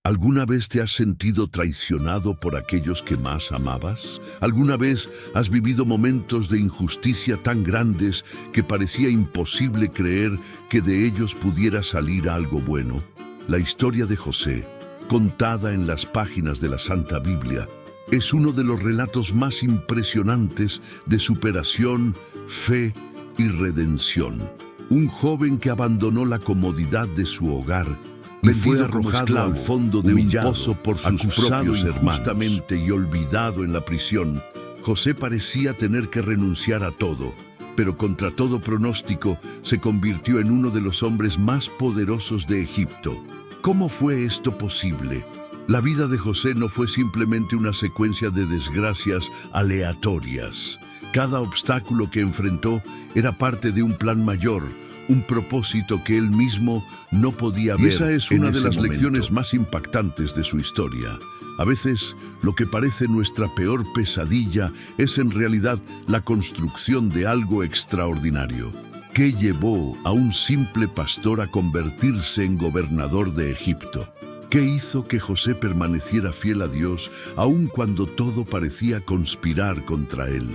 ¿Alguna vez te has sentido traicionado por aquellos que más amabas? ¿Alguna vez has vivido momentos de injusticia tan grandes que parecía imposible creer que de ellos pudiera salir algo bueno? La historia de José, contada en las páginas de la Santa Biblia, es uno de los relatos más impresionantes de superación, fe y redención. Un joven que abandonó la comodidad de su hogar y fue arrojado al fondo de un pozo por sus propios hermanos. Injustamente y olvidado en la prisión, José parecía tener que renunciar a todo, pero contra todo pronóstico se convirtió en uno de los hombres más poderosos de Egipto. ¿Cómo fue esto posible? La vida de José no fue simplemente una secuencia de desgracias aleatorias. Cada obstáculo que enfrentó era parte de un plan mayor, un propósito que él mismo no podía ver. Y esa es una de las lecciones más impactantes de su historia. A veces, lo que parece nuestra peor pesadilla es en realidad la construcción de algo extraordinario. ¿Qué llevó a un simple pastor a convertirse en gobernador de Egipto? ¿Qué hizo que José permaneciera fiel a Dios aun cuando todo parecía conspirar contra él?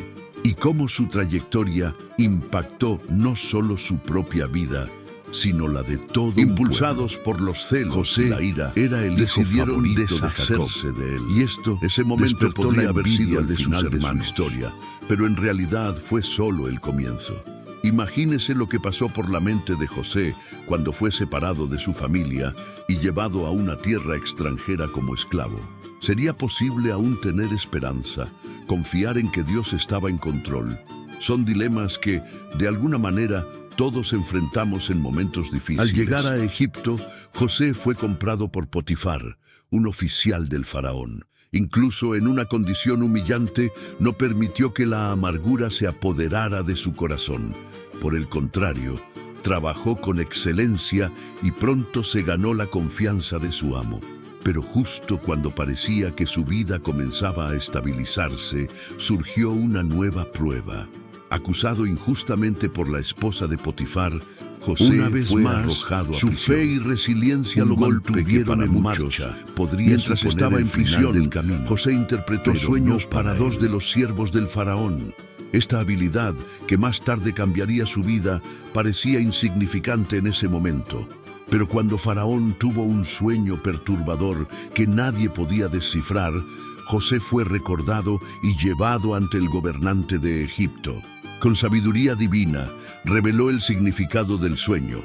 Y cómo su trayectoria impactó no solo su propia vida, sino la de todo Impulsados por los celos, José, la ira, era el decidieron deshacerse de él. Y ese momento podría haber sido el final de su historia, pero en realidad fue solo el comienzo. Imagínese lo que pasó por la mente de José cuando fue separado de su familia y llevado a una tierra extranjera como esclavo. ¿Sería posible aún tener esperanza, confiar en que Dios estaba en control? Son dilemas que, de alguna manera, todos enfrentamos en momentos difíciles. Al llegar a Egipto, José fue comprado por Potifar, un oficial del faraón. Incluso en una condición humillante, no permitió que la amargura se apoderara de su corazón. Por el contrario, trabajó con excelencia y pronto se ganó la confianza de su amo. Pero justo cuando parecía que su vida comenzaba a estabilizarse, surgió una nueva prueba. Acusado injustamente por la esposa de Potifar, José una vez fue arrojado a su prisión. Fe y resiliencia lo mantuvieron en marcha. Mientras estaba en prisión, José interpretó sueños para 2 de los siervos del faraón. Esta habilidad, que más tarde cambiaría su vida, parecía insignificante en ese momento. Pero cuando Faraón tuvo un sueño perturbador que nadie podía descifrar, José fue recordado y llevado ante el gobernante de Egipto. Con sabiduría divina, reveló el significado del sueño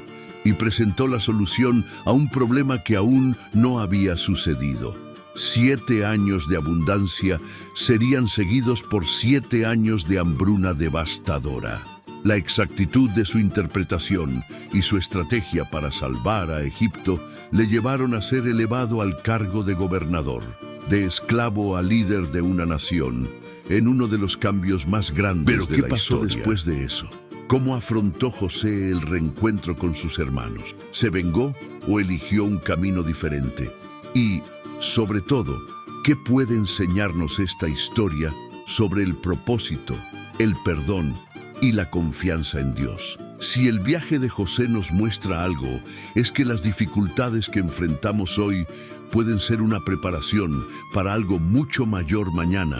y presentó la solución a un problema que aún no había sucedido. 7 años de abundancia serían seguidos por 7 años de hambruna devastadora. La exactitud de su interpretación y su estrategia para salvar a Egipto le llevaron a ser elevado al cargo de gobernador, de esclavo a líder de una nación, en uno de los cambios más grandes de la historia. ¿Pero qué pasó después de eso? ¿Cómo afrontó José el reencuentro con sus hermanos? ¿Se vengó o eligió un camino diferente? Y, sobre todo, ¿qué puede enseñarnos esta historia sobre el propósito, el perdón y la confianza en Dios? Si el viaje de José nos muestra algo, es que las dificultades que enfrentamos hoy pueden ser una preparación para algo mucho mayor mañana.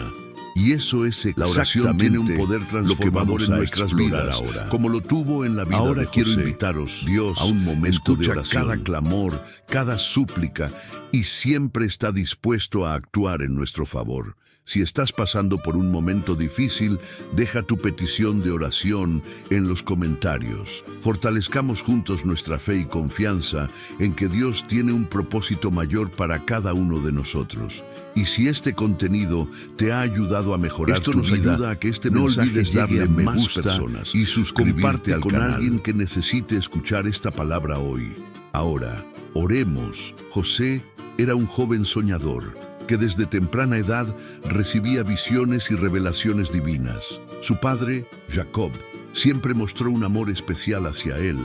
Y eso es exactamente, la oración tiene un poder transformador en nuestras vidas, ahora, como lo tuvo en la vida de José. Quiero invitaros, Dios, a un momento de oración. Cada clamor, cada súplica, y siempre está dispuesto a actuar en nuestro favor. Si estás pasando por un momento difícil, deja tu petición de oración en los comentarios. Fortalezcamos juntos nuestra fe y confianza en que Dios tiene un propósito mayor para cada uno de nosotros. Y si este contenido te ha ayudado a mejorar tu vida, nos ayuda a que no olvides darle me gusta personas y suscribirte con alguien que necesite escuchar esta palabra hoy. Ahora, oremos. José era un joven soñador que desde temprana edad recibía visiones y revelaciones divinas. Su padre, Jacob, siempre mostró un amor especial hacia él,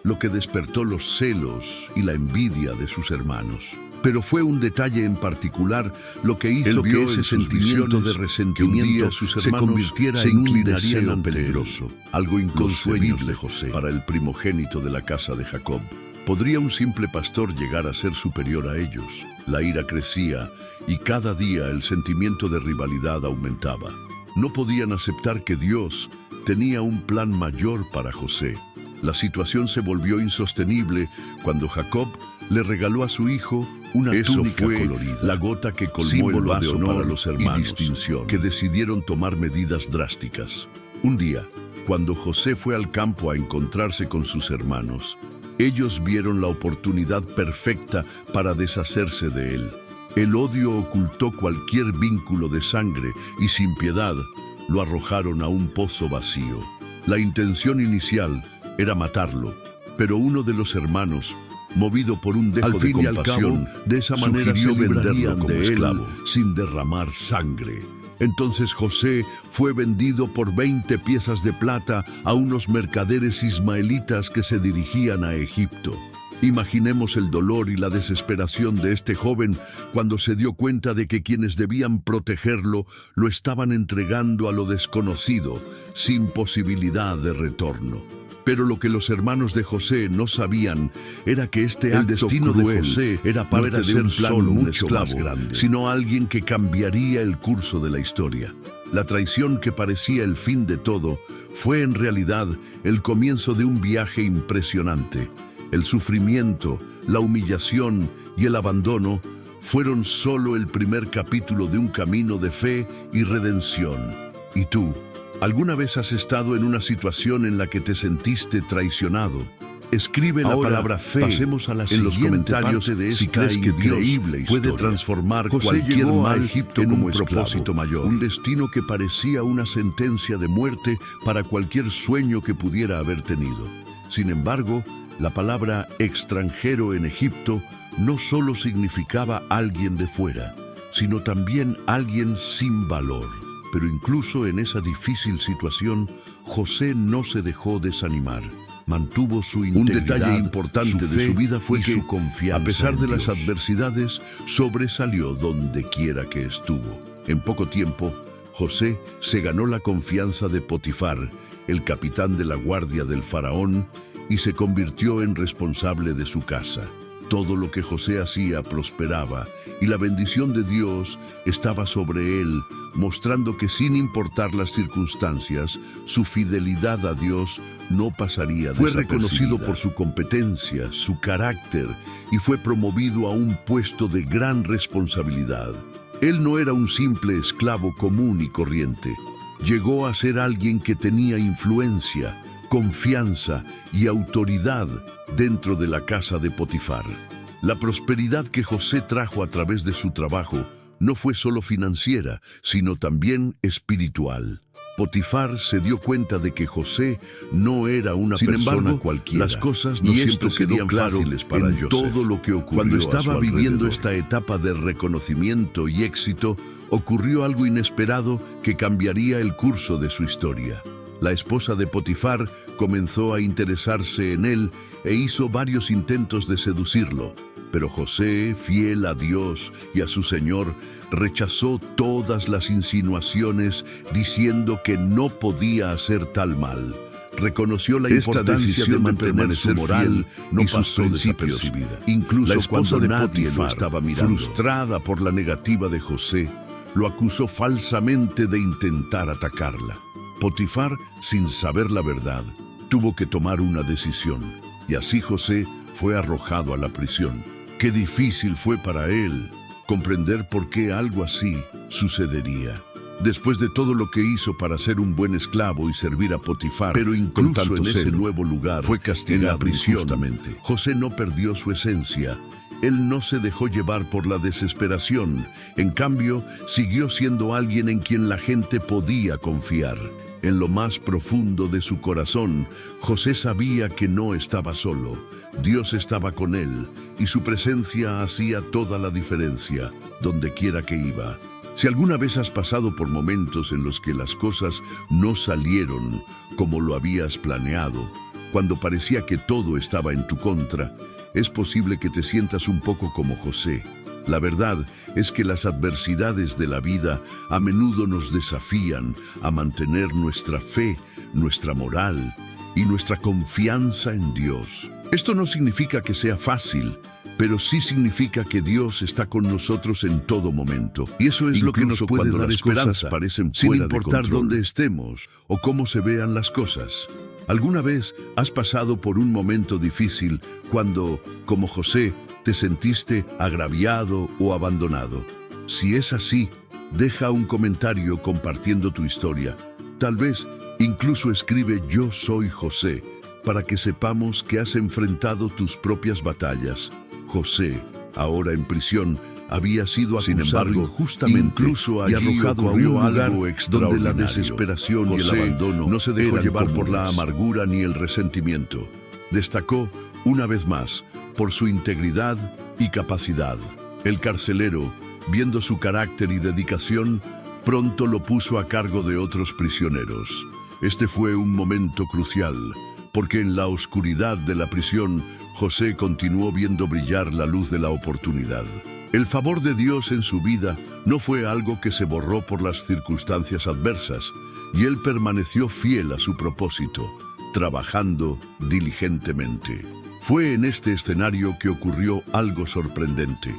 lo que despertó los celos y la envidia de sus hermanos. Pero fue un detalle en particular lo que hizo que ese sentimiento de resentimiento se convirtiera en un deseo peligroso, algo inconcebible de José para el primogénito de la casa de Jacob. ¿Podría un simple pastor llegar a ser superior a ellos? La ira crecía y cada día el sentimiento de rivalidad aumentaba. No podían aceptar que Dios tenía un plan mayor para José. La situación se volvió insostenible cuando Jacob le regaló a su hijo una túnica colorida, la gota que colmó el vaso para los hermanos, y distinción, que decidieron tomar medidas drásticas. Un día, cuando José fue al campo a encontrarse con sus hermanos, ellos vieron la oportunidad perfecta para deshacerse de él. El odio ocultó cualquier vínculo de sangre y sin piedad lo arrojaron a un pozo vacío. La intención inicial era matarlo, pero uno de los hermanos, movido por un dejo de compasión, de esa manera se venderían como esclavo, sin derramar sangre. Entonces José fue vendido por 20 piezas de plata a unos mercaderes ismaelitas que se dirigían a Egipto. Imaginemos el dolor y la desesperación de este joven cuando se dio cuenta de que quienes debían protegerlo lo estaban entregando a lo desconocido, sin posibilidad de retorno. Pero lo que los hermanos de José no sabían era que el destino de José era parte de un plan mucho más grande, sino alguien que cambiaría el curso de la historia. La traición que parecía el fin de todo fue en realidad el comienzo de un viaje impresionante. El sufrimiento, la humillación y el abandono fueron solo el primer capítulo de un camino de fe y redención. ¿Y tú? ¿Alguna vez has estado en una situación en la que te sentiste traicionado? Escribe la palabra fe pasemos a la en los comentarios de si crees que Dios puede transformar cualquier mal Egipto en un propósito mayor, un destino que parecía una sentencia de muerte para cualquier sueño que pudiera haber tenido. Sin embargo, la palabra extranjero en Egipto no solo significaba alguien de fuera, sino también alguien sin valor. Pero incluso en esa difícil situación, José no se dejó desanimar. Mantuvo su integridad. Un detalle importante de su vida fue que, su confianza, a pesar de las adversidades, sobresalió donde quiera que estuvo. En poco tiempo, José se ganó la confianza de Potifar, el capitán de la guardia del faraón, y se convirtió en responsable de su casa. Todo lo que José hacía prosperaba y la bendición de Dios estaba sobre él, mostrando que sin importar las circunstancias, su fidelidad a Dios no pasaría desapercibida. Fue reconocido por su competencia, su carácter y fue promovido a un puesto de gran responsabilidad. Él no era un simple esclavo común y corriente. Llegó a ser alguien que tenía influencia, confianza y autoridad dentro de la casa de Potifar. La prosperidad que José trajo a través de su trabajo no fue solo financiera, sino también espiritual. Potifar se dio cuenta de que José no era una persona cualquiera. Las cosas no siempre quedaron fáciles para José. Todo lo que ocurrió cuando estaba viviendo esta etapa de reconocimiento y éxito, ocurrió algo inesperado que cambiaría el curso de su historia. La esposa de Potifar comenzó a interesarse en él e hizo varios intentos de seducirlo. Pero José, fiel a Dios y a su Señor, rechazó todas las insinuaciones diciendo que no podía hacer tal mal. Reconoció la importancia de mantener su moral y sus principios. Incluso la esposa de Potifar, frustrada por la negativa de José, lo acusó falsamente de intentar atacarla. Potifar, sin saber la verdad, tuvo que tomar una decisión, y así José fue arrojado a la prisión. Qué difícil fue para él comprender por qué algo así sucedería. Después de todo lo que hizo para ser un buen esclavo y servir a Potifar, pero incluso en ese nuevo lugar fue castigado injustamente. José no perdió su esencia. Él no se dejó llevar por la desesperación. En cambio, siguió siendo alguien en quien la gente podía confiar. En lo más profundo de su corazón, José sabía que no estaba solo. Dios estaba con él, y su presencia hacía toda la diferencia, donde quiera que iba. Si alguna vez has pasado por momentos en los que las cosas no salieron como lo habías planeado, cuando parecía que todo estaba en tu contra, es posible que te sientas un poco como José. La verdad es que las adversidades de la vida a menudo nos desafían a mantener nuestra fe, nuestra moral y nuestra confianza en Dios. Esto no significa que sea fácil, pero sí significa que Dios está con nosotros en todo momento. Y eso es lo que nos puede dar esperanza, parecen sin importar dónde estemos o cómo se vean las cosas. ¿Alguna vez has pasado por un momento difícil cuando, como José, te sentiste agraviado o abandonado? Si es así, deja un comentario compartiendo tu historia. Tal vez incluso escribe "Yo soy José", para que sepamos que has enfrentado tus propias batallas. José, ahora en prisión, había sido acusado, sin embargo, injustamente, incluso allí arrojado a un lugar donde la desesperación y el abandono no se dejó llevar por la amargura ni el resentimiento. Destacó, una vez más, por su integridad y capacidad. El carcelero, viendo su carácter y dedicación, pronto lo puso a cargo de otros prisioneros. Este fue un momento crucial, porque en la oscuridad de la prisión, José continuó viendo brillar la luz de la oportunidad. El favor de Dios en su vida no fue algo que se borró por las circunstancias adversas, y él permaneció fiel a su propósito, trabajando diligentemente. Fue en este escenario que ocurrió algo sorprendente.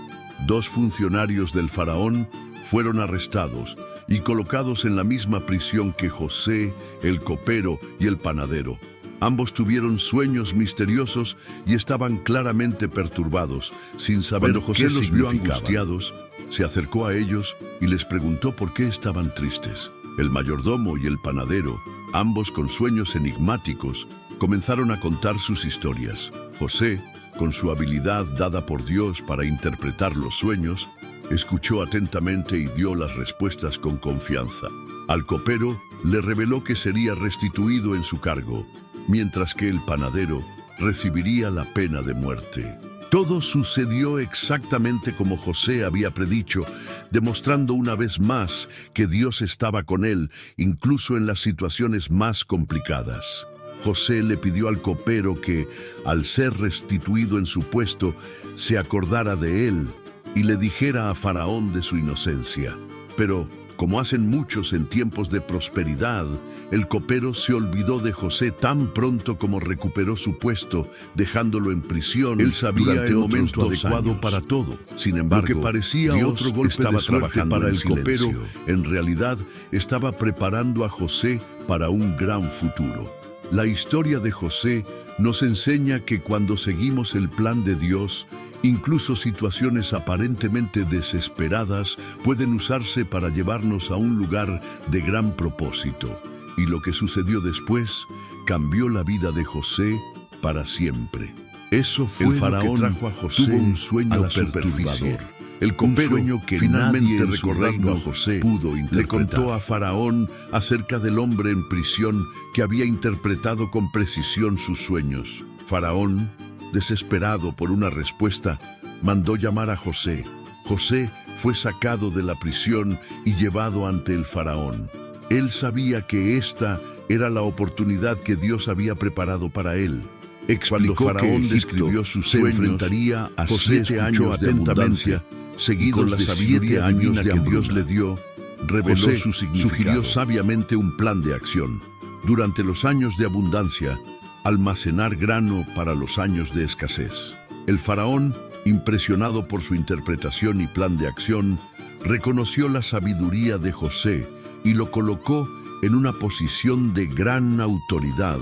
2 funcionarios del faraón fueron arrestados y colocados en la misma prisión que José, el copero y el panadero. Ambos tuvieron sueños misteriosos y estaban claramente perturbados, sin saber qué significaban. Cuando José los vio angustiados, se acercó a ellos y les preguntó por qué estaban tristes. El mayordomo y el panadero, ambos con sueños enigmáticos, comenzaron a contar sus historias. José, con su habilidad dada por Dios para interpretar los sueños, escuchó atentamente y dio las respuestas con confianza. Al copero le reveló que sería restituido en su cargo, mientras que el panadero recibiría la pena de muerte. Todo sucedió exactamente como José había predicho, demostrando una vez más que Dios estaba con él, incluso en las situaciones más complicadas. José le pidió al copero que, al ser restituido en su puesto, se acordara de él y le dijera a Faraón de su inocencia. Pero, como hacen muchos en tiempos de prosperidad, el copero se olvidó de José tan pronto como recuperó su puesto, dejándolo en prisión. Él sabía el momento adecuado para todo. Sin embargo, lo que parecía otro golpe estaba trabajando para el copero, en realidad estaba preparando a José para un gran futuro. La historia de José nos enseña que cuando seguimos el plan de Dios, incluso situaciones aparentemente desesperadas pueden usarse para llevarnos a un lugar de gran propósito. Y lo que sucedió después cambió la vida de José para siempre. Eso fue el faraón lo que trajo a José, tuvo un sueño perturbador. El copero, que finalmente recordando a José, le contó a Faraón acerca del hombre en prisión que había interpretado con precisión sus sueños. Faraón, desesperado por una respuesta, mandó llamar a José. José fue sacado de la prisión y llevado ante el faraón. Él sabía que esta era la oportunidad que Dios había preparado para él. Cuando Faraón describió sus sueños, se enfrentaría a 7 años de abundancia, seguidos de 7 años que Dios le dio. Reveló su significado. Sugirió sabiamente un plan de acción. Durante los años de abundancia, almacenar grano para los años de escasez. El faraón, impresionado por su interpretación y plan de acción, reconoció la sabiduría de José y lo colocó en una posición de gran autoridad,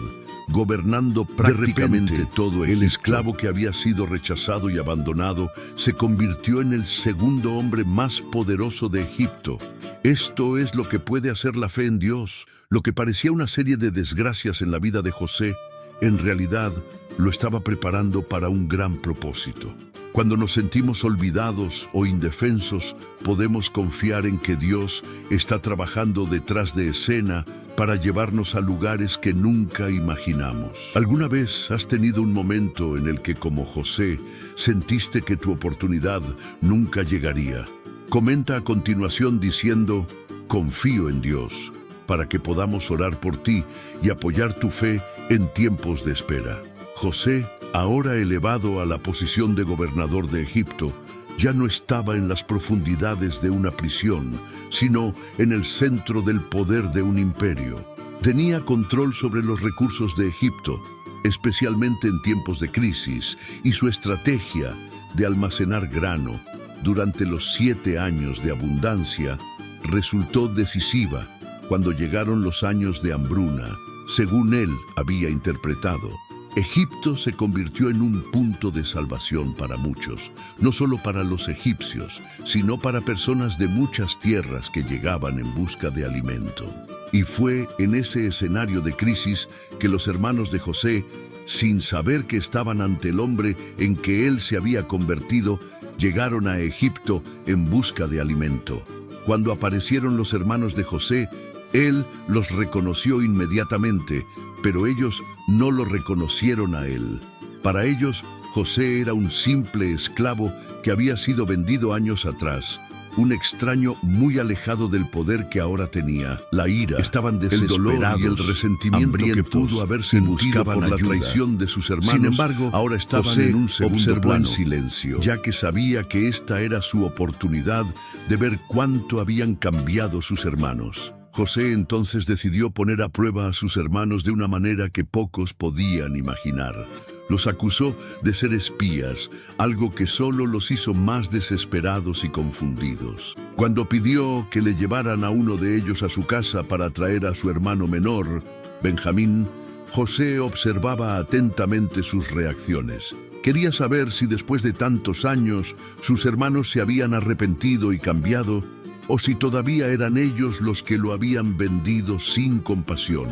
gobernando prácticamente todo Egipto. El esclavo que había sido rechazado y abandonado se convirtió en el segundo hombre más poderoso de Egipto. Esto es lo que puede hacer la fe en Dios. Lo que parecía una serie de desgracias en la vida de José, en realidad lo estaba preparando para un gran propósito. Cuando nos sentimos olvidados o indefensos, podemos confiar en que Dios está trabajando detrás de escena para llevarnos a lugares que nunca imaginamos. ¿Alguna vez has tenido un momento en el que, como José, sentiste que tu oportunidad nunca llegaría? Comenta a continuación diciendo: confío en Dios, para que podamos orar por ti y apoyar tu fe en tiempos de espera. José, ahora elevado a la posición de gobernador de Egipto, ya no estaba en las profundidades de una prisión, sino en el centro del poder de un imperio. Tenía control sobre los recursos de Egipto. especialmente en tiempos de crisis, y su estrategia de almacenar grano durante los 7 años de abundancia resultó decisiva cuando llegaron los años de hambruna, según él había interpretado. Egipto se convirtió en un punto de salvación para muchos, no solo para los egipcios, sino para personas de muchas tierras que llegaban en busca de alimento. Y fue en ese escenario de crisis que los hermanos de José, sin saber que estaban ante el hombre en que él se había convertido, llegaron a Egipto en busca de alimento. Cuando aparecieron los hermanos de José, él los reconoció inmediatamente, pero ellos no lo reconocieron a él. Para ellos, José era un simple esclavo que había sido vendido años atrás, un extraño muy alejado del poder que ahora tenía. La ira, estaban desesperados, el dolor y el resentimiento que pudo haber sentido por la traición de sus hermanos. Sin embargo, ahora estaban en un segundo plano, en silencio, ya que sabía que esta era su oportunidad de ver cuánto habían cambiado sus hermanos. José entonces decidió poner a prueba a sus hermanos de una manera que pocos podían imaginar. Los acusó de ser espías, algo que solo los hizo más desesperados y confundidos. Cuando pidió que le llevaran a uno de ellos a su casa para traer a su hermano menor, Benjamín, José observaba atentamente sus reacciones. Quería saber si después de tantos años sus hermanos se habían arrepentido y cambiado, o si todavía eran ellos los que lo habían vendido sin compasión.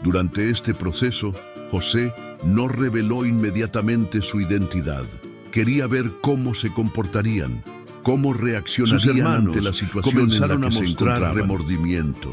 Durante este proceso, José no reveló inmediatamente su identidad. Quería ver cómo se comportarían, cómo reaccionarían. Sus hermanos ante la situación comenzaron a mostrar remordimiento,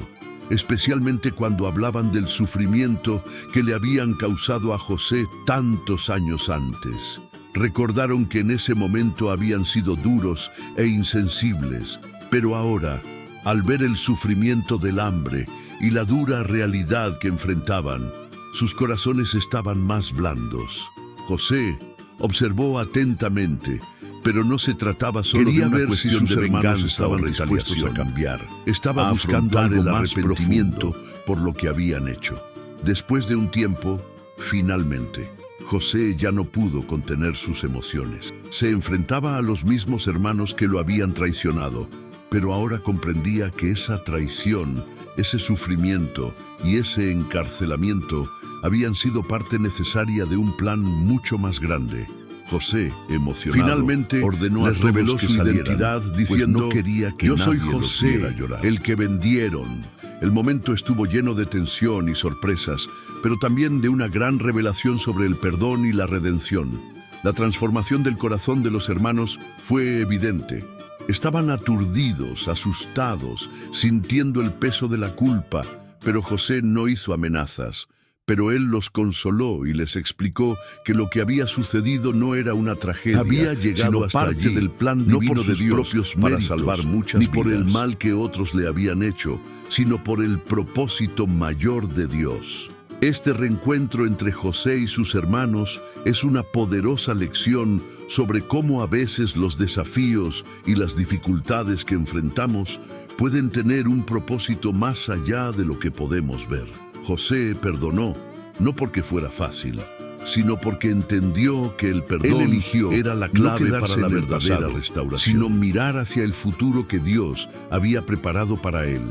especialmente cuando hablaban del sufrimiento que le habían causado a José tantos años antes. Recordaron que en ese momento habían sido duros e insensibles, pero ahora, al ver el sufrimiento del hambre y la dura realidad que enfrentaban, sus corazones estaban más blandos. José observó atentamente, pero no se trataba solo de una cuestión de venganza. Estaban dispuestos a cambiar. Estaba buscando algo más arrepentimiento por lo que habían hecho. Después de un tiempo, finalmente, José ya no pudo contener sus emociones. Se enfrentaba a los mismos hermanos que lo habían traicionado, pero ahora comprendía que esa traición, ese sufrimiento y ese encarcelamiento habían sido parte necesaria de un plan mucho más grande. José, emocionado, finalmente ordenó les reveló su identidad diciendo, no quería que yo soy José, el que vendieron. El momento estuvo lleno de tensión y sorpresas, pero también de una gran revelación sobre el perdón y la redención. La transformación del corazón de los hermanos fue evidente. Estaban aturdidos, asustados, sintiendo el peso de la culpa, pero José no hizo amenazas. Pero él los consoló y les explicó que lo que había sucedido no era una tragedia, había llegado sino hasta parte allí, del plan divino de Dios para salvar muchas vidas, ni por el mal que otros le habían hecho, sino por el propósito mayor de Dios. Este reencuentro entre José y sus hermanos es una poderosa lección sobre cómo a veces los desafíos y las dificultades que enfrentamos pueden tener un propósito más allá de lo que podemos ver. José perdonó, no porque fuera fácil, sino porque entendió que el perdón era la clave para la verdadera restauración, sino mirar hacia el futuro que Dios había preparado para él.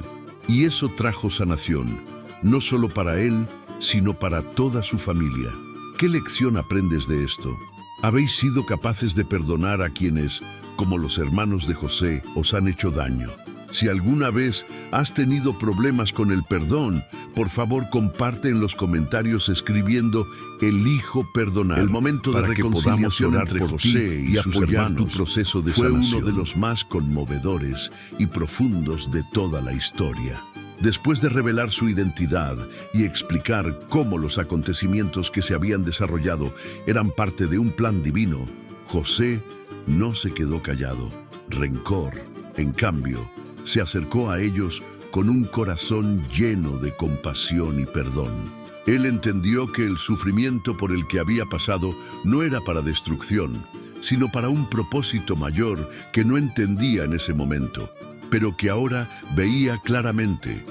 Y eso trajo sanación, no solo para él, sino para toda su familia. ¿Qué lección aprendes de esto? ¿Habéis sido capaces de perdonar a quienes, como los hermanos de José, os han hecho daño? Si alguna vez has tenido problemas con el perdón, por favor comparte en los comentarios escribiendo "elijo perdonar". El momento de reconciliación entre José y apoyar tu proceso de sanación fue uno de los más conmovedores y profundos de toda la historia. Después de revelar su identidad y explicar cómo los acontecimientos que se habían desarrollado eran parte de un plan divino, José no se quedó callado. Rencor, en cambio, se acercó a ellos con un corazón lleno de compasión y perdón. Él entendió que el sufrimiento por el que había pasado no era para destrucción, sino para un propósito mayor que no entendía en ese momento, pero que ahora veía claramente.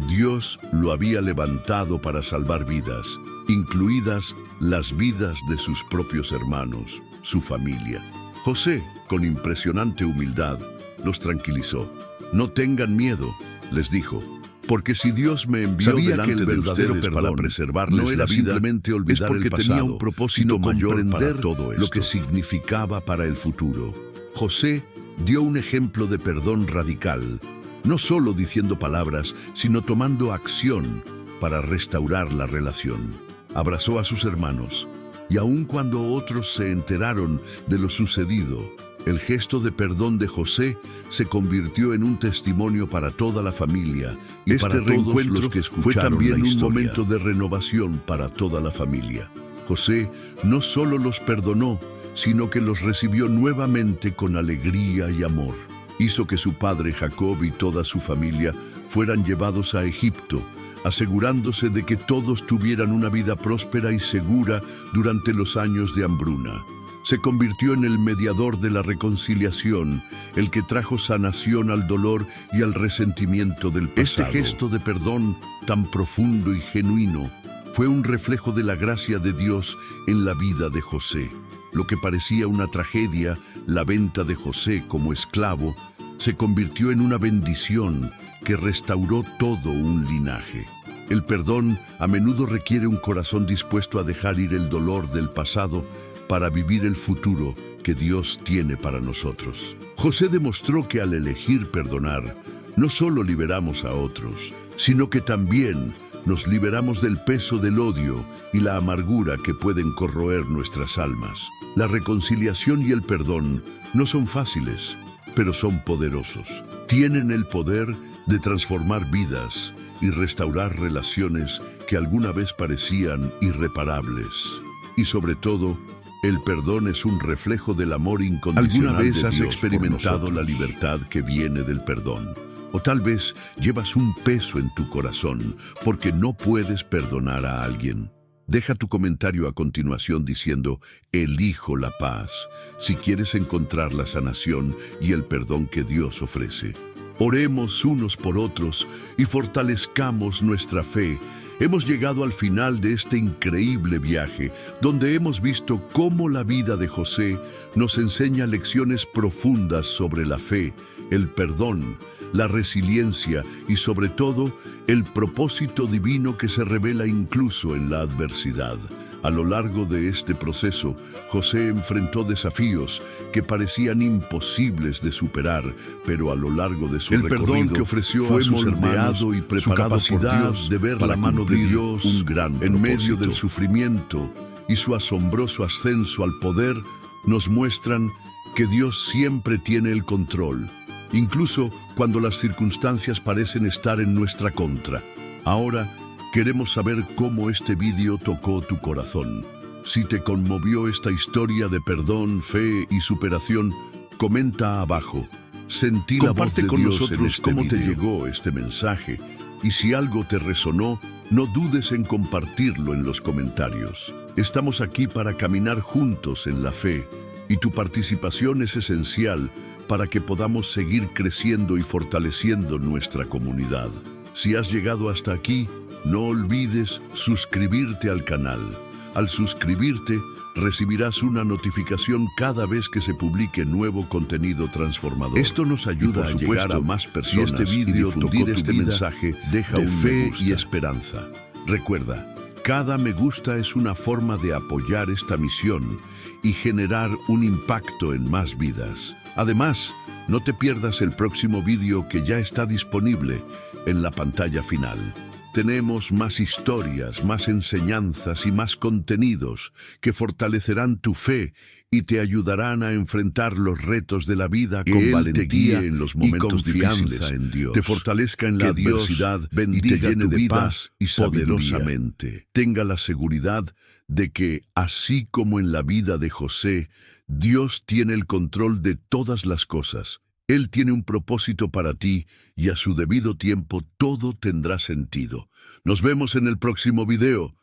Dios lo había levantado para salvar vidas, incluidas las vidas de sus propios hermanos, su familia. José, con impresionante humildad, los tranquilizó. No tengan miedo, les dijo, porque si Dios me envió delante de ustedes para preservarles la vida, simplemente olvidar es porque tenía un propósito mayor para todo esto, lo que significaba para el futuro. José dio un ejemplo de perdón radical, no solo diciendo palabras, sino tomando acción para restaurar la relación. Abrazó a sus hermanos, y aun cuando otros se enteraron de lo sucedido, el gesto de perdón de José se convirtió en un testimonio para toda la familia y para todos los que escucharon. Fue también un momento de renovación para toda la familia. José no solo los perdonó, sino que los recibió nuevamente con alegría y amor. Hizo que su padre Jacob y toda su familia fueran llevados a Egipto, asegurándose de que todos tuvieran una vida próspera y segura durante los años de hambruna. Se convirtió en el mediador de la reconciliación, el que trajo sanación al dolor y al resentimiento del pasado. Este gesto de perdón tan profundo y genuino fue un reflejo de la gracia de Dios en la vida de José. Lo que parecía una tragedia, la venta de José como esclavo, se convirtió en una bendición que restauró todo un linaje. El perdón a menudo requiere un corazón dispuesto a dejar ir el dolor del pasado para vivir el futuro que Dios tiene para nosotros. José demostró que al elegir perdonar, no solo liberamos a otros, sino que también nos liberamos del peso del odio y la amargura que pueden corroer nuestras almas. La reconciliación y el perdón no son fáciles, pero son poderosos. Tienen el poder de transformar vidas y restaurar relaciones que alguna vez parecían irreparables. Y sobre todo, el perdón es un reflejo del amor incondicional de Dios. ¿Alguna vez has experimentado la libertad que viene del perdón? O tal vez llevas un peso en tu corazón porque no puedes perdonar a alguien. Deja tu comentario a continuación diciendo, elijo la paz, si quieres encontrar la sanación y el perdón que Dios ofrece. Oremos unos por otros y fortalezcamos nuestra fe. Hemos llegado al final de este increíble viaje, donde hemos visto cómo la vida de José nos enseña lecciones profundas sobre la fe, el perdón, la resiliencia y sobre todo el propósito divino que se revela incluso en la adversidad. A lo largo de este proceso, José enfrentó desafíos que parecían imposibles de superar, pero a lo largo de su recorrido, perdón que ofreció fue a sus hermanos y preparado su capacidad por Dios de ver la mano de Dios un gran en medio del sufrimiento y su asombroso ascenso al poder nos muestran que Dios siempre tiene el control, incluso cuando las circunstancias parecen estar en nuestra contra. Ahora, queremos saber cómo este vídeo tocó tu corazón. Si te conmovió esta historia de perdón, fe y superación, comenta abajo. Sentí la voz de Dios con nosotros cómo te llegó este mensaje. Y si algo te resonó, no dudes en compartirlo en los comentarios. Estamos aquí para caminar juntos en la fe, y tu participación es esencial para que podamos seguir creciendo y fortaleciendo nuestra comunidad. Si has llegado hasta aquí, no olvides suscribirte al canal. Al suscribirte, recibirás una notificación cada vez que se publique nuevo contenido transformador. Esto nos ayuda a llegar a más personas. Si este vídeo difundir este mensaje, deja un fe y esperanza. Recuerda, cada me gusta es una forma de apoyar esta misión y generar un impacto en más vidas. Además, no te pierdas el próximo vídeo que ya está disponible en la pantalla final. Tenemos más historias, más enseñanzas y más contenidos que fortalecerán tu fe y te ayudarán a enfrentar los retos de la vida con valentía en los momentos difíciles. En Dios. Te fortalezca en la adversidad y te llene de paz y poderosamente. Tenga la seguridad de que, así como en la vida de José, Dios tiene el control de todas las cosas. Él tiene un propósito para ti y a su debido tiempo todo tendrá sentido. Nos vemos en el próximo video.